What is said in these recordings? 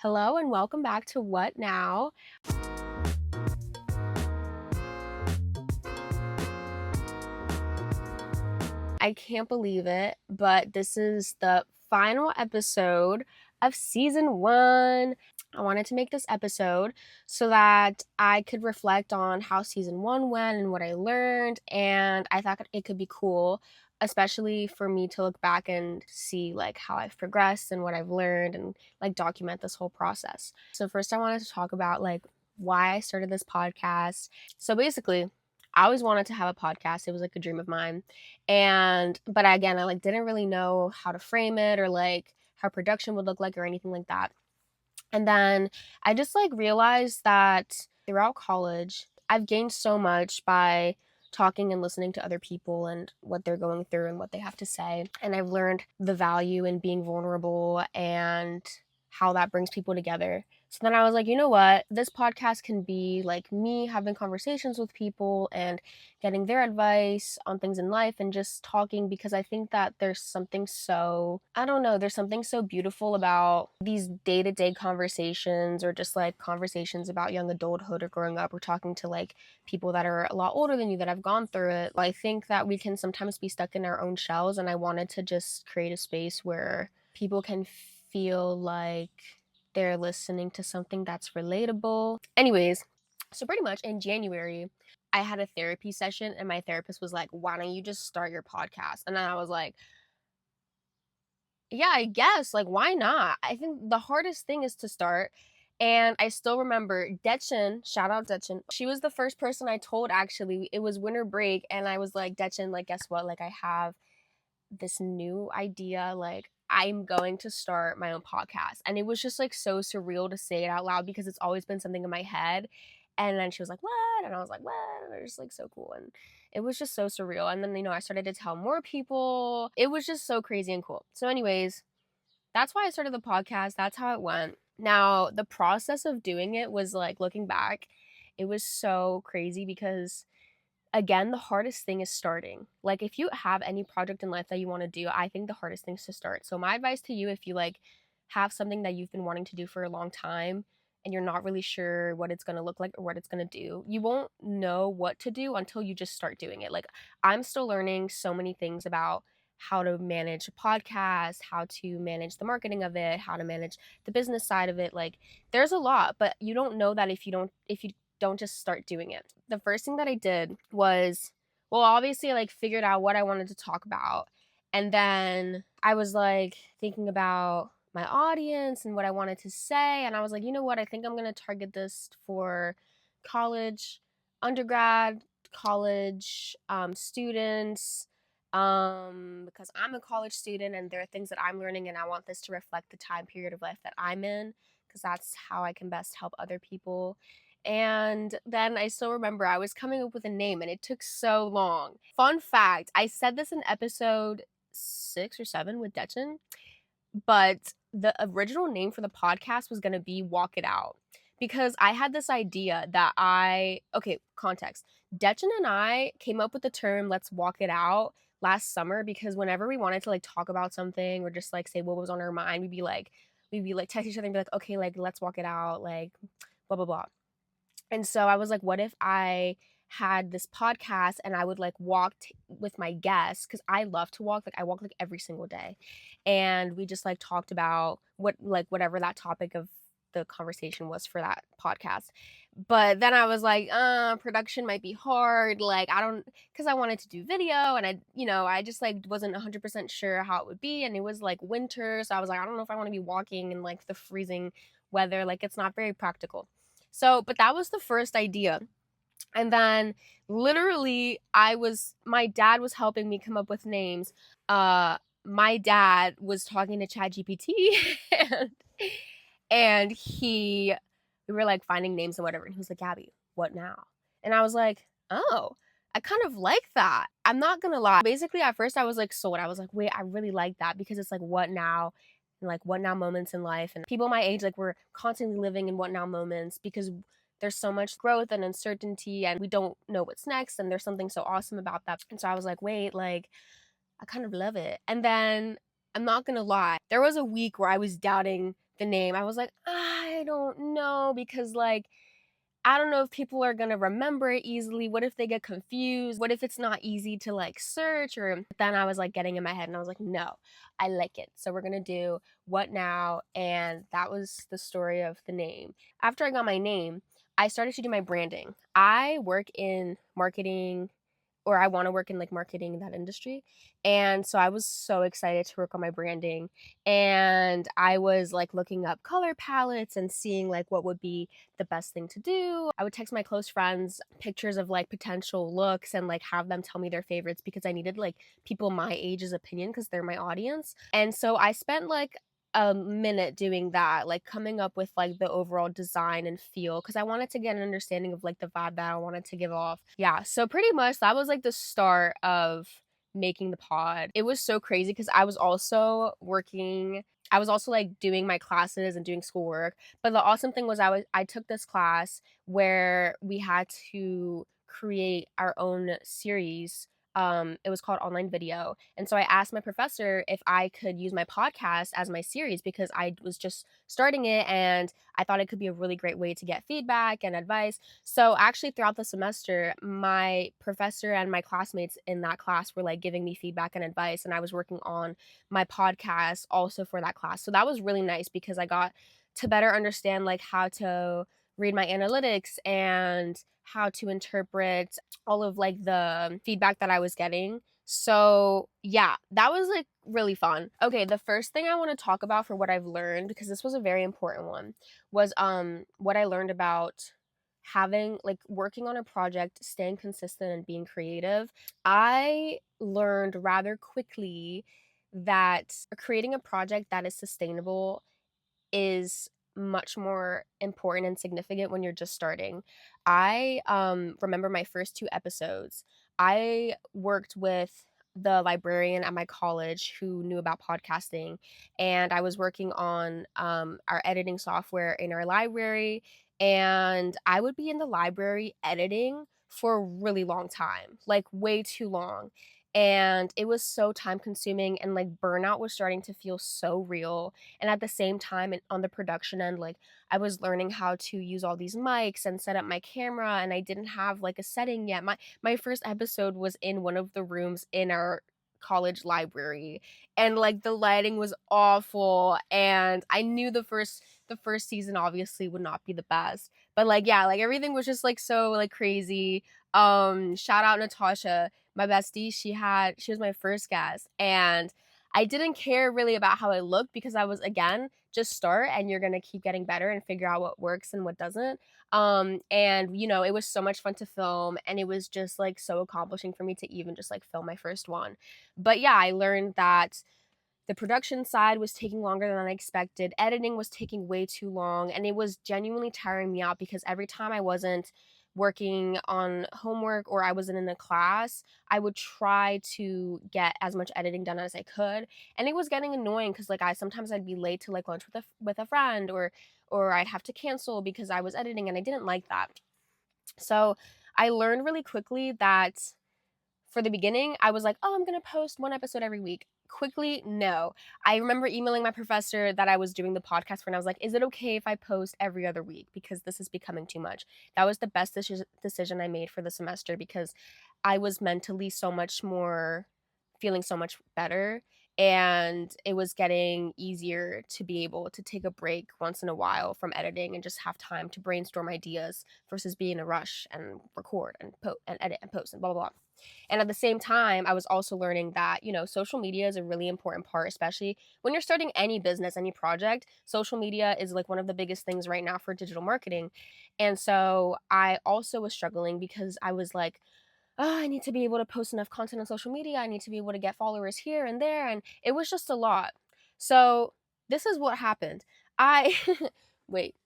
Hello and welcome back to What Now? I can't believe it, but this is the final episode of season 1. I wanted to make this episode so that I could reflect on how season 1 went and what I learned, and I thought it could be cool, especially for me to look back and see like how I've progressed and what I've learned and like document this whole process. So first I wanted to talk about like why I started this podcast. So basically, I always wanted to have a podcast. It was like a dream of mine. But again, I like didn't really know how to frame it or like how production would look like or anything like that. And then I just like realized that throughout college, I've gained so much by talking and listening to other people and what they're going through and what they have to say. And I've learned the value in being vulnerable and how that brings people together. So then I was like, you know what? This podcast can be like me having conversations with people and getting their advice on things in life and just talking, because I think that there's something so, I don't know, there's something so beautiful about these day-to-day conversations or just like conversations about young adulthood or growing up or talking to like people that are a lot older than you that have gone through it. I think that we can sometimes be stuck in our own shells, and I wanted to just create a space where people can feel like they're listening to something that's relatable. Anyways, so pretty much in January, I had a therapy session and my therapist was like, why don't you just start your podcast? And then I was like, yeah, I guess. Like, why not? I think the hardest thing is to start. And I still remember Detchen, shout out Detchen. She was the first person I told actually. It was winter break. And I was like, Detchen, like, guess what? Like, I have this new idea. Like, I'm going to start my own podcast. And it was just like so surreal to say it out loud because it's always been something in my head. And then she was like, what? And I was like, what? And it was like so cool. And it was just so surreal. And then, I started to tell more people. It was just so crazy and cool. So, anyways, that's why I started the podcast. That's how it went. Now, the process of doing it was like looking back, it was so crazy because again, the hardest thing is starting. Like if you have any project in life that you want to do, I think the hardest thing is to start. So my advice to you, if you like have something that you've been wanting to do for a long time and you're not really sure what it's going to look like or what it's going to do, you won't know what to do until you just start doing it. Like I'm still learning so many things about how to manage a podcast, how to manage the marketing of it, how to manage the business side of it. Like there's a lot, but you don't know that if you don't just start doing it. The first thing that I did was, well, obviously I like figured out what I wanted to talk about. And then I was like thinking about my audience and what I wanted to say. And I was like, you know what? I think I'm going to target this for college, undergrad, college students, because I'm a college student and there are things that I'm learning and I want this to reflect the time period of life that I'm in, because that's how I can best help other people. And then I still remember I was coming up with a name and it took so long. Fun fact, I said this in episode 6 or 7 with Detchen, but the original name for the podcast was going to be Walk It Out. Because I had this idea that okay, context. Detchen and I came up with the term let's walk it out last summer because whenever we wanted to like talk about something or just like say what was on our mind, we'd be like text each other and be like, okay, like let's walk it out, like blah blah blah. And so I was like, what if I had this podcast and I would like walk with my guests, because I love to walk. Like I walk like every single day. And we just like talked about whatever that topic of the conversation was for that podcast. But then I was like, production might be hard. Like I don't, because I wanted to do video and I just like wasn't 100% sure how it would be. And it was like winter. So I was like, I don't know if I want to be walking in like the freezing weather. Like it's not very practical. So, but that was the first idea. And then literally my dad was helping me come up with names. My dad was talking to ChatGPT and, we were like finding names and whatever. And he was like, Gabby, what now? And I was like, oh, I kind of like that. I'm not going to lie. Basically, at first I was like sold. I was like, wait, I really like that because it's like what now? And like what now moments in life. And people my age, like we're constantly living in what now moments because there's so much growth and uncertainty and we don't know what's next. And there's something so awesome about that. And so I was like, wait, like I kind of love it. And then I'm not going to lie. There was a week where I was doubting the name. I was like, I don't know, because like I don't know if people are gonna remember it easily. What if they get confused? What if it's not easy to like search? Or then I was like getting in my head and I was like, no, I like it. So we're gonna do What Now? And that was the story of the name. After I got my name, I started to do my branding. I work in marketing, or I want to work in like marketing in that industry. And so I was so excited to work on my branding. And I was like looking up color palettes and seeing like what would be the best thing to do. I would text my close friends pictures of like potential looks and like have them tell me their favorites, because I needed like people my age's opinion because they're my audience. And so I spent like a minute doing that, like coming up with like the overall design and feel, because I wanted to get an understanding of like the vibe that I wanted to give off. Yeah, so pretty much that was like the start of making the pod. It was so crazy because I was also working, I was also like doing my classes and doing schoolwork. But the awesome thing was I took this class where we had to create our own series. It was called online video. And so I asked my professor if I could use my podcast as my series, because I was just starting it and I thought it could be a really great way to get feedback and advice. So actually throughout the semester, my professor and my classmates in that class were like giving me feedback and advice, and I was working on my podcast also for that class. So that was really nice because I got to better understand like how to read my analytics and how to interpret all of like the feedback that I was getting. So, yeah, that was like really fun. Okay, the first thing I want to talk about for what I've learned, because this was a very important one, was what I learned about having like working on a project, staying consistent and being creative. I learned rather quickly that creating a project that is sustainable is much more important and significant when you're just starting. I remember my first two episodes. I worked with the librarian at my college who knew about podcasting, and I was working on our editing software in our library. And I would be in the library editing for a really long time, like way too long. And it was so time consuming, and like burnout was starting to feel so real. And at the same time, and on the production end, like I was learning how to use all these mics and set up my camera, and I didn't have like a setting yet. My first episode was in one of the rooms in our college library, and like the lighting was awful, and I knew the first season obviously would not be the best. But like yeah, like everything was just like so like crazy. Shout out Natasha, my bestie. She was my first guest, and I didn't care really about how I looked because I was, again, just start and you're going to keep getting better and figure out what works and what doesn't. And it was so much fun to film, and it was just like so accomplishing for me to even just like film my first one. But yeah, I learned that the production side was taking longer than I expected. Editing was taking way too long, and it was genuinely tiring me out because every time I wasn't working on homework or I wasn't in a class, I would try to get as much editing done as I could. And it was getting annoying because like I'd be late to like lunch with a friend, or I'd have to cancel because I was editing, and I didn't like that. So I learned really quickly that for the beginning, I was like, oh, I'm going to post one episode every week. Quickly, no. I remember emailing my professor that I was doing the podcast for, and I was like, is it okay if I post every other week? Because this is becoming too much. That was the best decision I made for the semester, because I was mentally so much more, feeling so much better. And it was getting easier to be able to take a break once in a while from editing and just have time to brainstorm ideas versus be in a rush and record and edit and post and blah, blah, blah. And at the same time, I was also learning that, social media is a really important part, especially when you're starting any business, any project. Social media is like one of the biggest things right now for digital marketing. And so I also was struggling because I was like, oh, I need to be able to post enough content on social media. I need to be able to get followers here and there. And it was just a lot. So this is what happened. I, wait,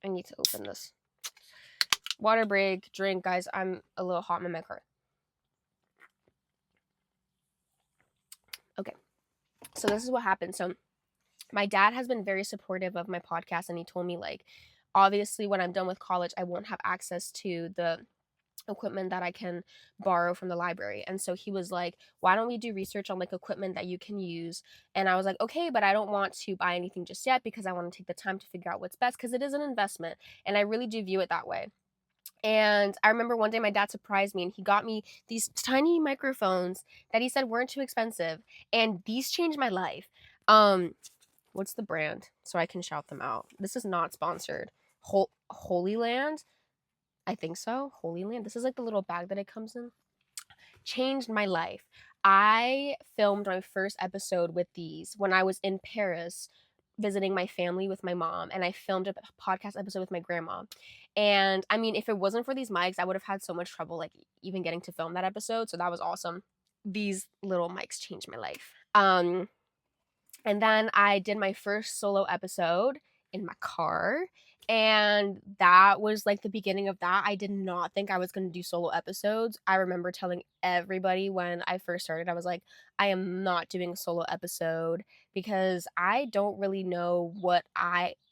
I need to open this. Water break, drink, guys. I'm a little hot in my car. Okay. So this is what happened. So my dad has been very supportive of my podcast, and he told me like, obviously when I'm done with college, I won't have access to the equipment that I can borrow from the library. And so he was like, "Why don't we do research on like equipment that you can use?" And I was like, "Okay, but I don't want to buy anything just yet because I want to take the time to figure out what's best because it is an investment." And I really do view it that way. And I remember one day my dad surprised me and he got me these tiny microphones that he said weren't too expensive. And these changed my life. What's the brand? So I can shout them out. This is not sponsored. Holy Land? I think so. Holy Land. This is like the little bag that it comes in. Changed my life. I filmed my first episode with these when I was in Paris visiting my family with my mom, and I filmed a podcast episode with my grandma. And I mean, if it wasn't for these mics, I would have had so much trouble like even getting to film that episode. So that was awesome. These little mics changed my life. And then I did my first solo episode in my car. And that was like the beginning of that. I did not think I was going to do solo episodes. I remember telling everybody when I first started, I was like, I am not doing a solo episode because I don't really know what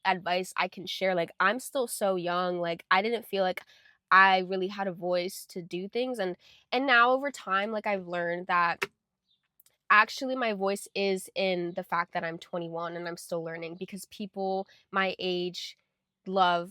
advice I can share. Like, I'm still so young. Like, I didn't feel like I really had a voice to do things. And now over time, like I've learned that actually my voice is in the fact that I'm 21 and I'm still learning because people my age love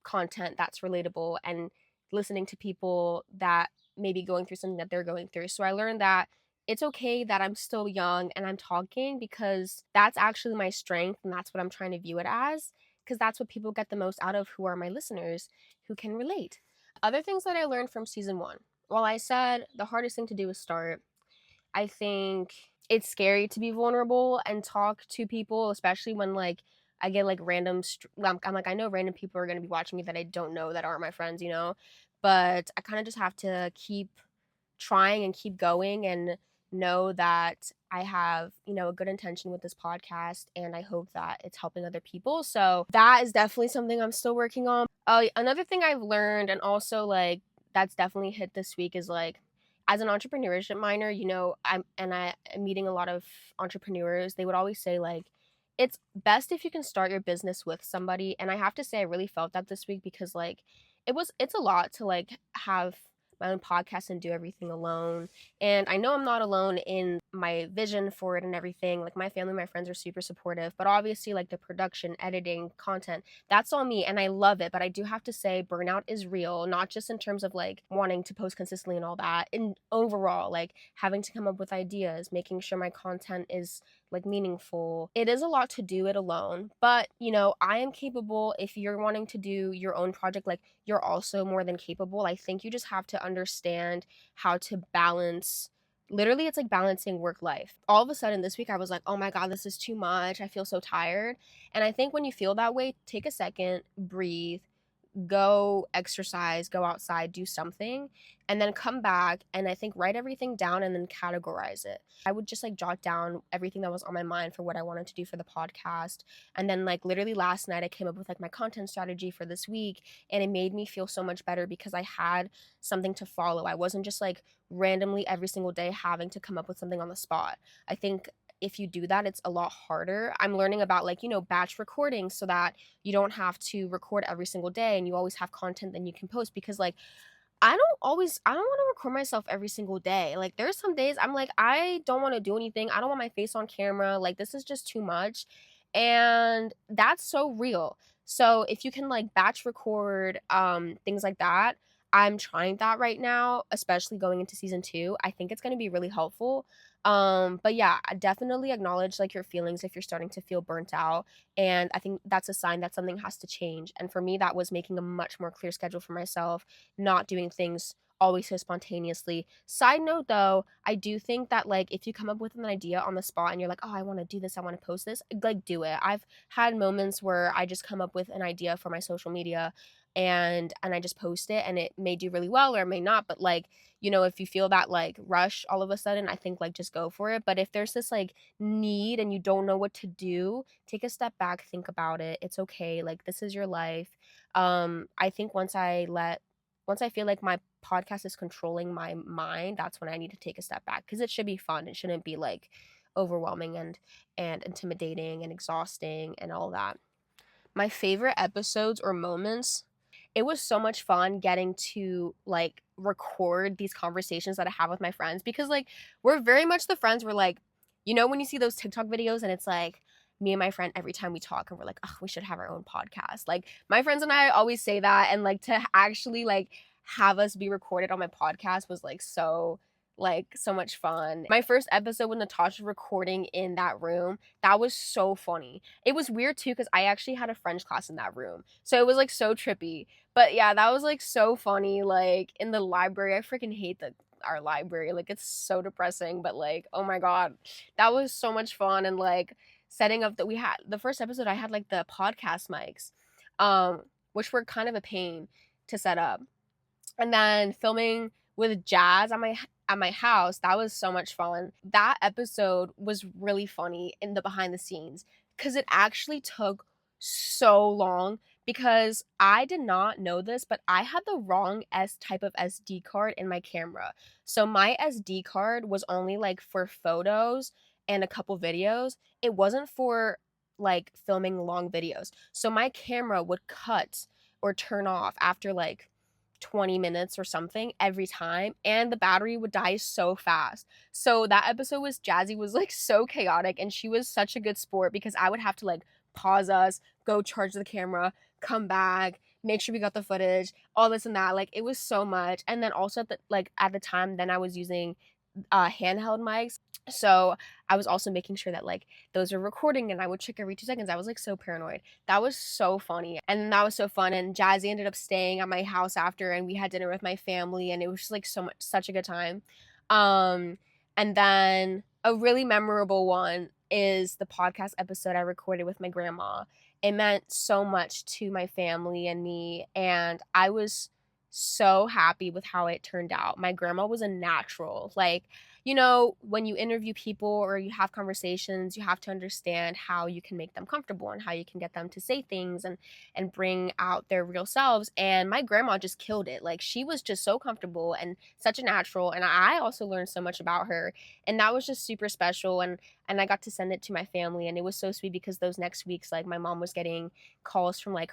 content that's relatable and listening to people that may be going through something that they're going through. So I learned that it's okay that I'm still young and I'm talking because that's actually my strength and that's what I'm trying to view it as because that's what people get the most out of who are my listeners who can relate. Other things that I learned from season 1. Well, I said the hardest thing to do is start. I think it's scary to be vulnerable and talk to people, especially when like I get like I'm like I know random people are going to be watching me that I don't know that aren't my friends, you know. But I kind of just have to keep trying and keep going and know that I have, a good intention with this podcast and I hope that it's helping other people. So that is definitely something I'm still working on. Another thing I've learned and also like that's definitely hit this week is like as an entrepreneurship minor, I'm meeting a lot of entrepreneurs. They would always say like it's best if you can start your business with somebody. And I have to say I really felt that this week because like it's a lot to like have my own podcast and do everything alone. And I know I'm not alone in my vision for it and everything. Like my family, my friends are super supportive, but obviously like the production, editing, content, that's all me and I love it. But I do have to say burnout is real, not just in terms of like wanting to post consistently and all that. And overall, like having to come up with ideas, making sure my content is like meaningful. It is a lot to do it alone, but I am capable. If you're wanting to do your own project, like you're also more than capable. I think you just have to understand how to balance. Literally, it's like balancing work life. All of a sudden this week I was like, oh my God, this is too much. I feel so tired. And I think when you feel that way, take a second, breathe, go exercise, go outside, do something, and then come back and I think write everything down and then categorize it. I would just like jot down everything that was on my mind for what I wanted to do for the podcast. And then like literally last night I came up with like my content strategy for this week and it made me feel so much better because I had something to follow. I wasn't just like randomly every single day having to come up with something on the spot. I think if you do that, it's a lot harder. I'm learning about like, batch recording so that you don't have to record every single day and you always have content that you can post because like I don't want to record myself every single day. Like there's some days I'm like I don't want to do anything. I don't want my face on camera. Like this is just too much. And that's so real. So if you can like batch record things like that, I'm trying that right now, especially going into season 2. I think it's going to be really helpful. But yeah, I definitely acknowledge like your feelings if you're starting to feel burnt out. And I think that's a sign that something has to change. And for me, that was making a much more clear schedule for myself, not doing things always so spontaneously. Side note though, I do think that like if you come up with an idea on the spot and you're like, oh, I want to do this, I want to post this, like do it. I've had moments where I just come up with an idea for my social media and I just post it and it may do really well or it may not, but like if you feel that like rush all of a sudden, I think like just go for it. But if there's this like need and you don't know what to do, take a step back, think about it. It's okay. Like this is your life. I think once I feel like my podcast is controlling my mind, that's when I need to take a step back because it should be fun. It shouldn't be like overwhelming and intimidating and exhausting and all that. My favorite episodes or moments, it was so much fun getting to like record these conversations that I have with my friends because like we're very much the friends where like, when you see those TikTok videos and it's like me and my friend every time we talk and we're like, oh, we should have our own podcast. Like my friends and I always say that, and like to actually like have us be recorded on my podcast was like so much fun. My first episode with Natasha recording in that room, that was so funny. It was weird too because I actually had a French class in that room. So it was like so trippy. But yeah, that was like so funny. Like in the library, I freaking hate our library. Like it's so depressing, but like, oh my God, that was so much fun. And like setting up that we had the first episode, I had like the podcast mics, which were kind of a pain to set up. And then filming with Jazz at my house, that was so much fun. That episode was really funny in the behind the scenes because it actually took so long because I did not know this, but I had the wrong type of SD card in my camera. So my SD card was only like for photos and a couple videos. It wasn't for like filming long videos. So my camera would cut or turn off after like 20 minutes or something every time, and the battery would die so fast. So that episode was Jazzy was like so chaotic, and she was such a good sport because I would have to like pause us, go charge the camera, come back, make sure we got the footage, all this and that. Like it was so much. And then also at the time then I was using handheld mics. So I was also making sure that like those are recording, and I would check every 2 seconds. I was like so paranoid. That was so funny. And that was so fun. And Jazzy ended up staying at my house after, and we had dinner with my family, and it was just like such a good time. Um and then a really memorable one is the podcast episode I recorded with my grandma. It meant so much to my family and me, and I was so happy with how it turned out. My grandma was a natural. Like, when you interview people or you have conversations, you have to understand how you can make them comfortable and how you can get them to say things and bring out their real selves. And my grandma just killed it. Like she was just so comfortable and such a natural. And I also learned so much about her. And that was just super special. And I got to send it to my family, and it was so sweet because those next weeks, like my mom was getting calls from like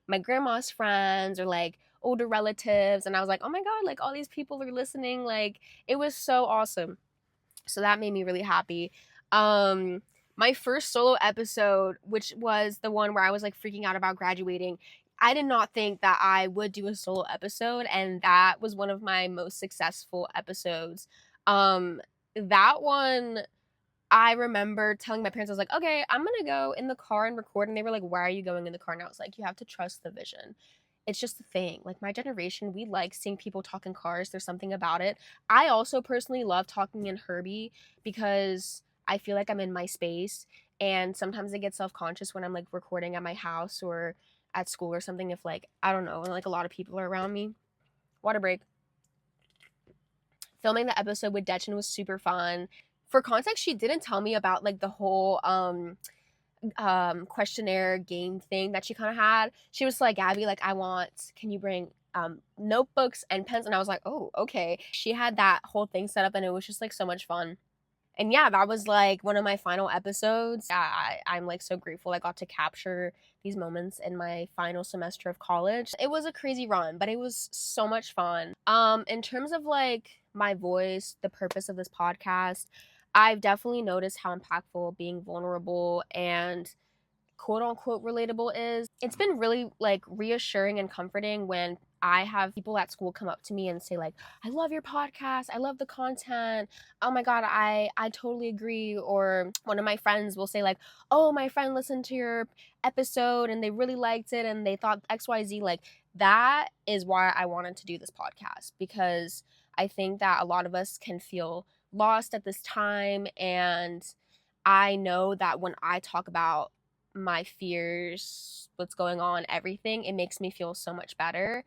my grandma's friends or like older relatives, and I was like, oh my God, like all these people are listening. Like it was so awesome. So that made me really happy. um my first solo episode, which was the one where I was like freaking out about graduating, I did not think that I would do a solo episode, and that was one of my most successful episodes. That one, I remember telling my parents, I was like, okay, I'm gonna go in the car and record. And they were like, why are you going in the car? And I was like, you have to trust the vision. It's just a thing. Like my generation, we like seeing people talk in cars. There's something about it. I also personally love talking in Herbie because I feel like I'm in my space. And sometimes I get self-conscious when I'm like recording at my house or at school or something, if like, I don't know, like a lot of people are around me. Water break. Filming the episode with Detchen was super fun. For context, she didn't tell me about like the whole questionnaire game thing that she kind of had. She was like, Gabby, like can you bring notebooks and pens? And I was like, oh, okay. She had that whole thing set up, and it was just like so much fun. And yeah, that was like one of my final episodes. I'm like so grateful I got to capture these moments in my final semester of college. It was a crazy run, but it was so much fun. In terms of like my voice, the purpose of this podcast, I've definitely noticed how impactful being vulnerable and quote unquote relatable is. It's been really like reassuring and comforting when I have people at school come up to me and say like, I love your podcast, I love the content, oh my God, I totally agree. Or one of my friends will say like, oh, my friend listened to your episode and they really liked it and they thought XYZ. Like that is why I wanted to do this podcast, because I think that a lot of us can feel lost at this time, and I know that when I talk about my fears, what's going on, everything, it makes me feel so much better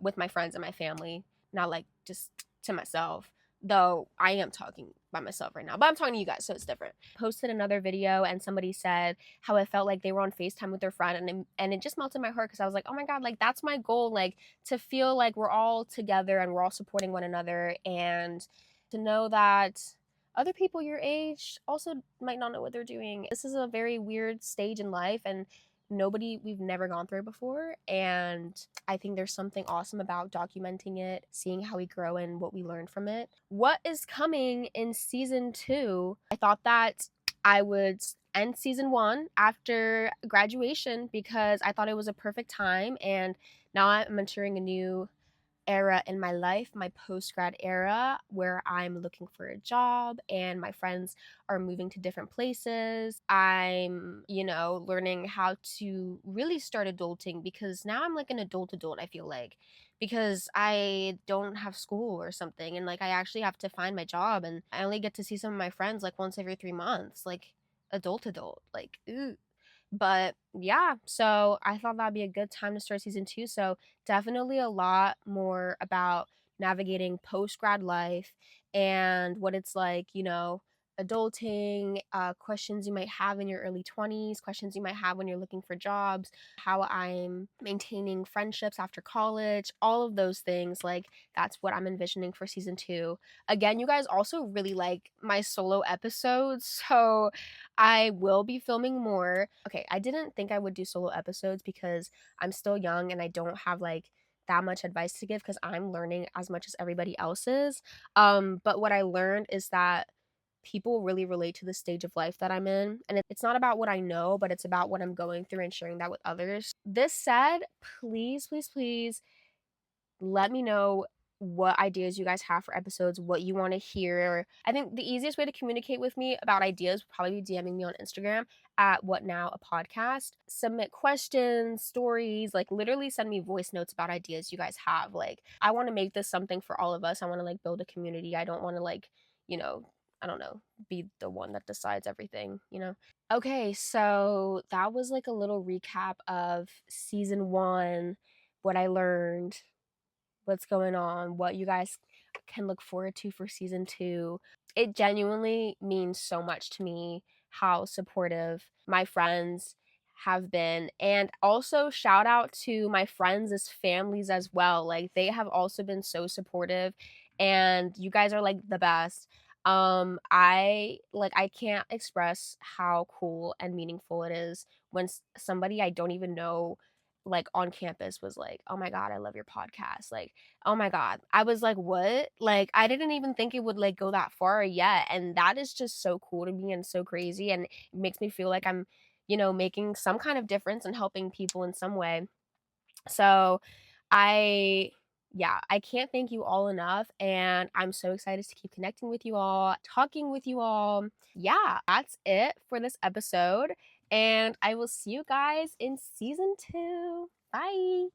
with my friends and my family, not like just to myself. Though I am talking by myself right now, but I'm talking to you guys, so it's different. Posted another video, and somebody said how it felt like they were on FaceTime with their friend, and it just melted my heart because I was like, oh my God, like that's my goal, like to feel like we're all together and we're all supporting one another, and to know that other people your age also might not know what they're doing. This is a very weird stage in life, and we've never gone through before. And I think there's something awesome about documenting it, seeing how we grow and what we learn from it. What is coming in season 2? I thought that I would end season 1 after graduation because I thought it was a perfect time, and now I'm entering a new era in my life, my post grad era, where I'm looking for a job and my friends are moving to different places. I'm, learning how to really start adulting because now I'm like an adult, I feel like, because I don't have school or something. And like, I actually have to find my job, and I only get to see some of my friends like once every 3 months, like adult, like, ooh. But yeah, so I thought that'd be a good time to start season 2. So definitely a lot more about navigating post grad life and what it's like, adulting, questions you might have in your early 20s, questions you might have when you're looking for jobs, how I'm maintaining friendships after college, all of those things. Like, that's what I'm envisioning for season 2. Again, you guys also really like my solo episodes, so I will be filming more. Okay, I didn't think I would do solo episodes because I'm still young and I don't have like that much advice to give because I'm learning as much as everybody else is. But what I learned is that people really relate to the stage of life that I'm in. And it's not about what I know, but it's about what I'm going through and sharing that with others. This said, please, please, please let me know what ideas you guys have for episodes, what you want to hear. I think the easiest way to communicate with me about ideas would probably be DMing me on Instagram at What Now a Podcast. Submit questions, stories, like literally send me voice notes about ideas you guys have. Like, I want to make this something for all of us. I want to like build a community. I don't want to like, you know, I don't know, be the one that decides everything. Okay, so that was like a little recap of season 1, what I learned, what's going on, what you guys can look forward to for season 2. It genuinely means so much to me how supportive my friends have been. And also, shout out to my friends' families as well. Like, they have also been so supportive, and you guys are like the best. I can't express how cool and meaningful it is when somebody I don't even know, like on campus, was like, "Oh my god, I love your podcast." Like, oh my god. I was like, "What?" Like, I didn't even think it would like go that far yet, and that is just so cool to me and so crazy, and it makes me feel like I'm, making some kind of difference and helping people in some way. So, I yeah, I can't thank you all enough, and I'm so excited to keep connecting with you all, talking with you all. Yeah, that's it for this episode, and I will see you guys in season 2. Bye.